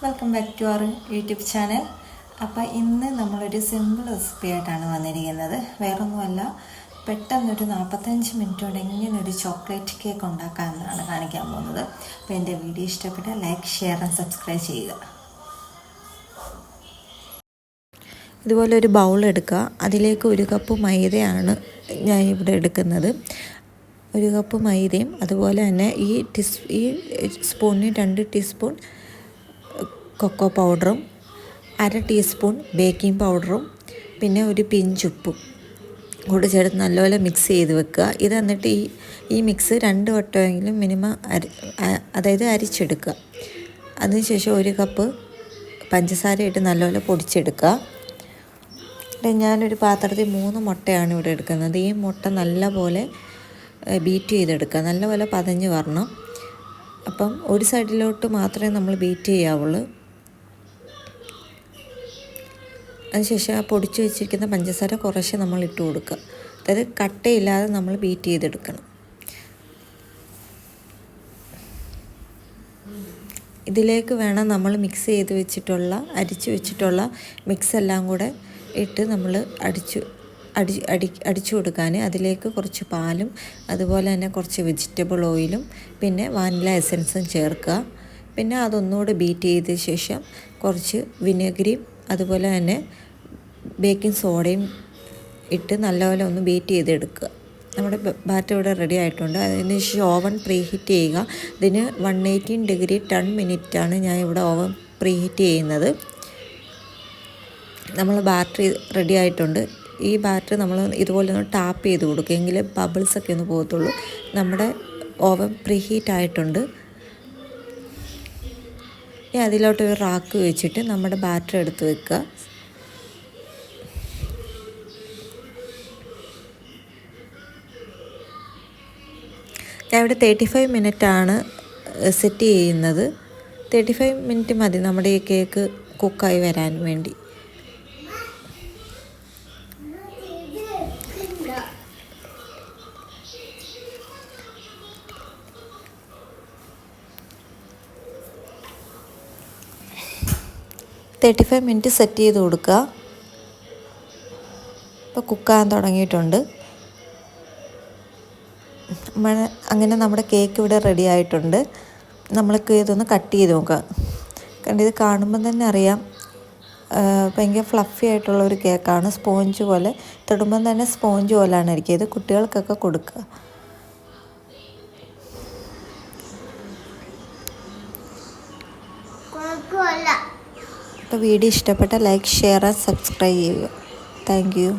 Welcome back to our YouTube channel. അപ്പോൾ ഇന്ന് നമ്മളൊരു സിമ്പിൾ റെസിപ്പി ആയിട്ടാണ് വന്നിരിക്കുന്നത്. വേറൊന്നുമല്ല, പെട്ടെന്നൊരു 45 മിനിറ്റ് കൊണ്ട് എങ്ങനെ ഒരു ചോക്ലേറ്റ് കേക്ക് ഉണ്ടാക്കാമെന്നാണ് കാണിക്കാൻ പോകുന്നത്. അപ്പോൾ എൻ്റെ വീഡിയോ ഇഷ്ടപ്പെട്ടാൽ ലൈക്ക്, ഷെയർ ആൻഡ് സബ്സ്ക്രൈബ് ചെയ്യുക. ഇതുപോലെ ഒരു ബൗൾ എടുക്കുക. അതിലേക്ക് 1 കപ്പ് മൈദയാണ് ഞാൻ ഇവിടെ എടുക്കുന്നത്. 1 കപ്പ് മൈദയും അതുപോലെ തന്നെ ഈ സ്പൂണിന് 2 ടീസ്പൂൺ കൊക്കോ പൗഡറും 1/2 ടീസ്പൂൺ ബേക്കിംഗ് പൗഡറും പിന്നെ ഒരു പിഞ്ച് ഉപ്പും കൂടി ചേർത്ത് നല്ലപോലെ മിക്സ് ചെയ്ത് വെക്കുക. ഇത് എന്നിട്ട് ഈ മിക്സ് 2 വട്ടമെങ്കിലും മിനിമം അതായത് അരിച്ചെടുക്കുക. അതിനുശേഷം 1 കപ്പ് പഞ്ചസാര ഇട്ട് നല്ലപോലെ പൊടിച്ചെടുക്കുക. ഞാനൊരു പാത്രത്തിൽ 3 മുട്ടയാണ് ഇവിടെ എടുക്കുന്നത്. ഈ മുട്ട നല്ലപോലെ ബീറ്റ് ചെയ്തെടുക്കുക. നല്ലപോലെ പതഞ്ഞ് വരണം. അപ്പം ഒരു സൈഡിലോട്ട് മാത്രമേ നമ്മൾ ബീറ്റ് ചെയ്യാവുള്ളൂ. അതിനുശേഷം ആ പൊടിച്ച് വെച്ചിരിക്കുന്ന പഞ്ചസാര കുറേശ്ശെ നമ്മൾ ഇട്ട് കൊടുക്കുക. അതായത് കട്ടയില്ലാതെ നമ്മൾ ബീറ്റ് ചെയ്തെടുക്കണം. ഇതിലേക്ക് വേണം നമ്മൾ മിക്സ് ചെയ്ത് വെച്ചിട്ടുള്ള അരിച്ച് വെച്ചിട്ടുള്ള മിക്സ് എല്ലാം കൂടെ ഇട്ട് നമ്മൾ അടിച്ചു കൊടുക്കാൻ. അതിലേക്ക് കുറച്ച് പാലും അതുപോലെ തന്നെ കുറച്ച് വെജിറ്റബിൾ ഓയിലും പിന്നെ വാനില എസൻസും ചേർക്കുക. പിന്നെ അതൊന്നുകൂടെ ബീറ്റ് ചെയ്ത ശേഷം കുറച്ച് വിനെഗറിയും അതുപോലെ തന്നെ ബേക്കിംഗ് സോഡയും ഇട്ട് നല്ലപോലെ ഒന്ന് ബീറ്റ് ചെയ്തെടുക്കുക. നമ്മുടെ ബാറ്റർ ഇവിടെ റെഡി ആയിട്ടുണ്ട്. അതിന് ശേഷം ഓവൻ പ്രീഹീറ്റ് ചെയ്യുക. ഇതിന് 180 ഡിഗ്രി 10 മിനിറ്റാണ് ഞാൻ ഇവിടെ ഓവൻ പ്രീഹീറ്റ് ചെയ്യുന്നത്. നമ്മൾ ബാറ്റർ റെഡി ആയിട്ടുണ്ട്. ഈ ബാറ്റർ നമ്മൾ ഇതുപോലെ ഒന്ന് ടാപ്പ് ചെയ്ത് കൊടുക്കുക, എങ്കിലേ ബബിൾസൊക്കെ ഒന്ന് പോകത്തുള്ളൂ. നമ്മുടെ ഓവൻ പ്രീഹീറ്റ് ആയിട്ടുണ്ട്. ഇനി അതിലോട്ട് ഒരു റാക്ക് വെച്ചിട്ട് നമ്മുടെ ബാറ്റർ എടുത്ത് വെക്കുക. ഞാൻ ഇവിടെ 35 മിനിറ്റാണ് സെറ്റ് ചെയ്യുന്നത്. 35 മിനിറ്റ് മതി നമ്മുടെ ഈ കേക്ക് കുക്കായി വരാൻ വേണ്ടി. മിനിറ്റ് സെറ്റ് ചെയ്ത് കൊടുക്കുക. ഇപ്പോൾ കുക്കാകാൻ തുടങ്ങിയിട്ടുണ്ട്. അങ്ങനെ നമ്മുടെ കേക്ക് ഇവിടെ റെഡി ആയിട്ടുണ്ട്. നമ്മൾക്ക് ഇതൊന്ന് കട്ട് ചെയ്ത് നോക്കാം. കാരണം ഇത് കാണുമ്പോൾ തന്നെ അറിയാം ഭയങ്കര ഫ്ലഫി ആയിട്ടുള്ള ഒരു കേക്കാണ്. സ്പോഞ്ച് പോലെ തൊടുമ്പം തന്നെ സ്പോഞ്ച് പോലെയാണ് ഇരിക്കുക. ഇത് കുട്ടികൾക്കൊക്കെ കൊടുക്കുക. അപ്പോൾ വീഡിയോ ഇഷ്ടപ്പെട്ട ലൈക്ക്, ഷെയർ ആൻഡ് സബ്സ്ക്രൈബ് ചെയ്യുക. Thank you.